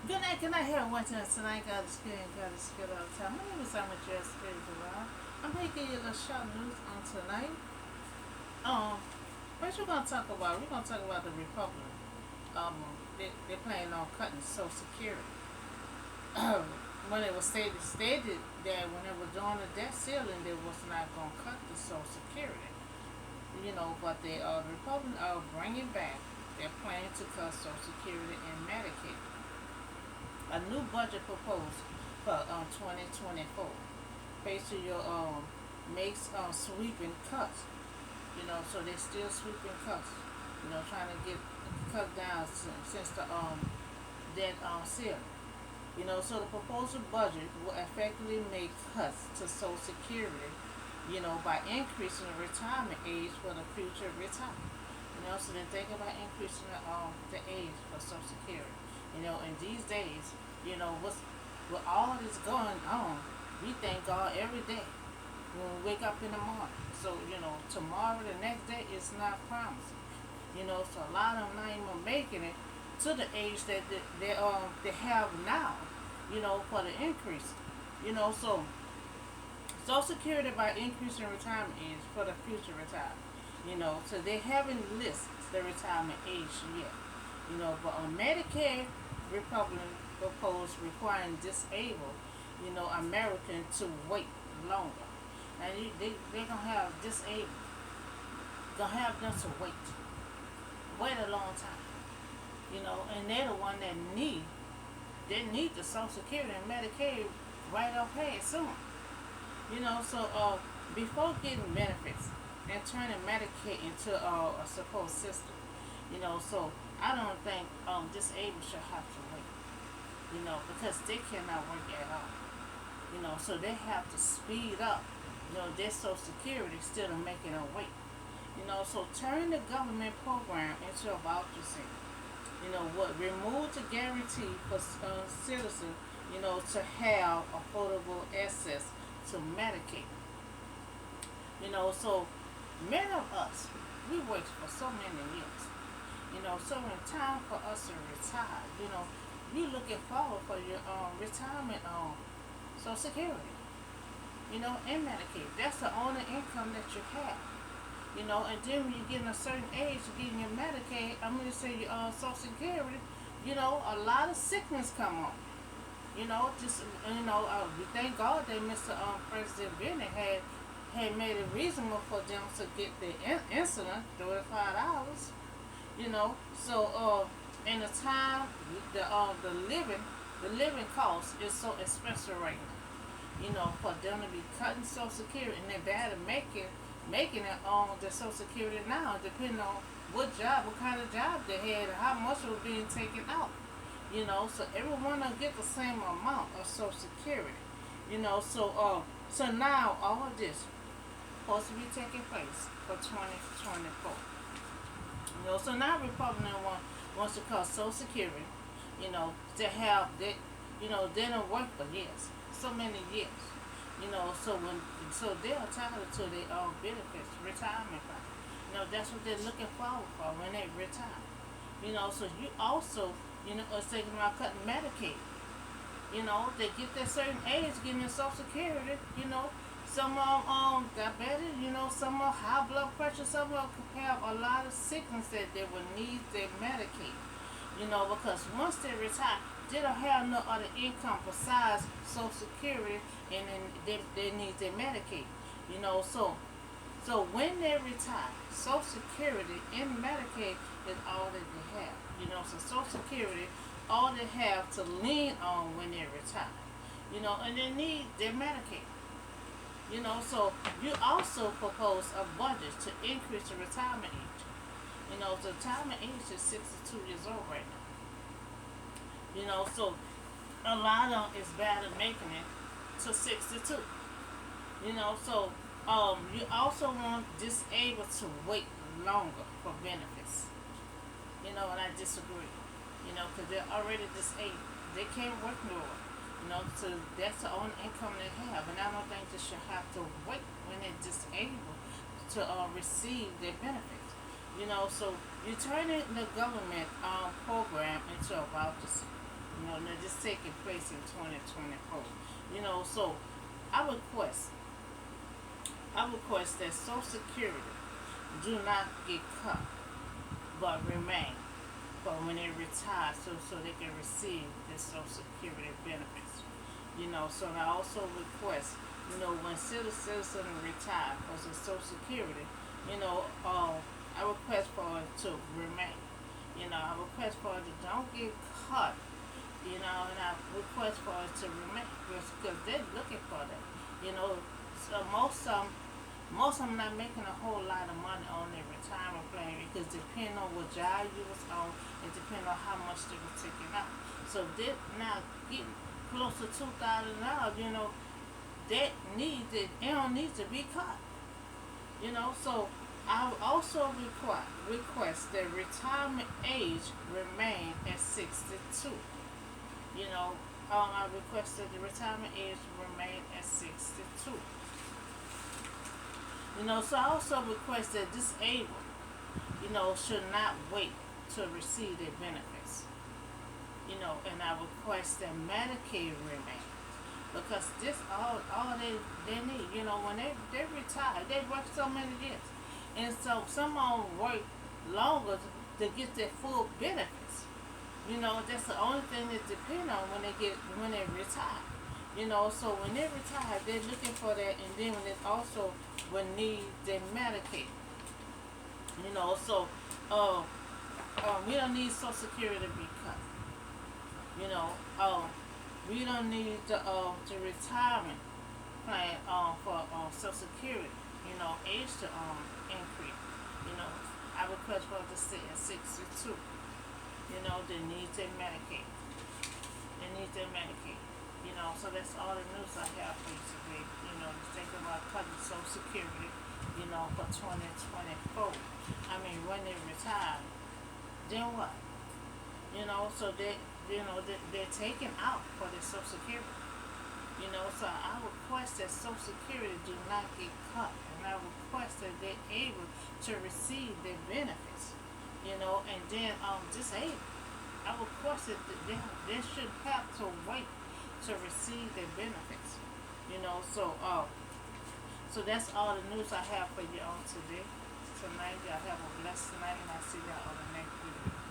Good night, good night. Here, watching us tonight. Got this good all the time. My name is Amateur Spiritual. I'm here to give you a little short news on tonight. Um, what you gonna talk about? We're gonna talk about the Republic. They're planning on cutting Social Security. When it was stated that when they were doing the debt ceiling, they was not gonna cut the Social Security. But the Republicans are bringing back. They're planning to cut Social Security and Medicaid. A new budget proposed for 2024. Basically, your makes sweeping cuts. So they're still sweeping cuts. Trying to get cut down since the debt ceiling. So the proposed budget will effectively make cuts to Social Security. By increasing the retirement age for the future retired. So they're thinking about increasing the age for Social Security. In these days, what's with all this going on, we thank God every day when we wake up in the morning. So tomorrow, the next day, is not promising. So a lot of them not even making it to the age that they have now. For the increase. So Social Security by increasing retirement age for the future retired. So they haven't listed the retirement age yet. But on Medicare, Republican proposed requiring disabled, American to wait longer. And they gonna have disabled, gonna have them to wait a long time. And they're the one that they need the Social Security and Medicaid right off hand soon. So before getting benefits and turning Medicaid into a supposed system, so I don't think disabled should have to wait, because they cannot work at all, so they have to speed up, their Social Security instead of making them wait, so turn the government program into a voucher system, what remove the guarantee for citizens, to have affordable access to Medicaid. So many of us, we worked for so many years. So in time for us to retire, you looking forward for your retirement Social Security, and Medicaid. That's the only income that you have. And then when you get in a certain age, you getting your Medicaid, I'm gonna say your Social Security, a lot of sickness come on. Just we thank God that Mr. President Bennett had made it reasonable for them to get the insulin $35. So in the time the living cost is so expensive right now. For them to be cutting Social Security and they're bad at making it on the Social Security now, depending on what kind of job they had, and how much was being taken out. So everyone will get the same amount of Social Security. So now all of this supposed to be taking place for 2024. So now Republican wants to cut Social Security. To have that. They don't work for years, so many years. So they're entitled to their benefits, retirement plan. That's what they're looking forward for when they retire. So you also, are thinking about cutting Medicaid. They get that certain age, getting their Social Security. Some of them diabetes. Some of them high blood pressure. Some of them have a lot of sickness that they will need their Medicaid. Because once they retire, they don't have no other income besides Social Security, and then they need their Medicaid. So when they retire, Social Security and Medicaid is all that they have. So Social Security, all they have to lean on when they retire. And they need their Medicaid. So you also propose a budget to increase the retirement age. The retirement age is 62 years old right now. So a lot of them is bad at making it to 62. So you also want disabled to wait longer for benefits. And I disagree. Because they're already disabled. They can't work no more. So that's the only income they have. And I don't think they should have to wait when they're disabled to receive their benefits. So you're turning the government program into a voucher. Now just taking place in 2024. So I request, I request that Social Security do not get cut, but remain for when they retire, so they can receive their Social Security benefits. So I also request, when citizens retire because of Social Security, I request for it to remain. I request for it to don't get cut. And I request for it to remain because they're looking for that. So most of them not making a whole lot of money on their retirement plan because depending on what job you was on, it depends on how much they were taking out. So they now getting close to $2,000. That needs it. It don't need to be cut. So I would also request that retirement age remain at 62. I requested the retirement age remain at 62. So I also request that disabled, should not wait to receive their benefits. And I request that Medicaid remain because this all they need. When they retire, they work so many years, and so some of them work longer to get their full benefits. That's the only thing that depend on when they retire. So when they retire, they're looking for that, and then when it also will need their Medicaid. So we don't need Social Security to be cut. You know, we don't need the retirement plan for Social Security. Age to increase. I request for it to stay at 62. They need their Medicaid. They need their Medicaid. So that's all the news I have for you today. To think about cutting Social Security, for 2024. I mean, when they retire, then what? So they're taken out for their Social Security. So I request that Social Security do not get cut, and I request that they're able to receive their benefits. And then disabled. I request that they should have to wait to receive their benefits. So that's all the news I have for you on today. Tonight, y'all have a blessed night, and I'll see y'all on the next video.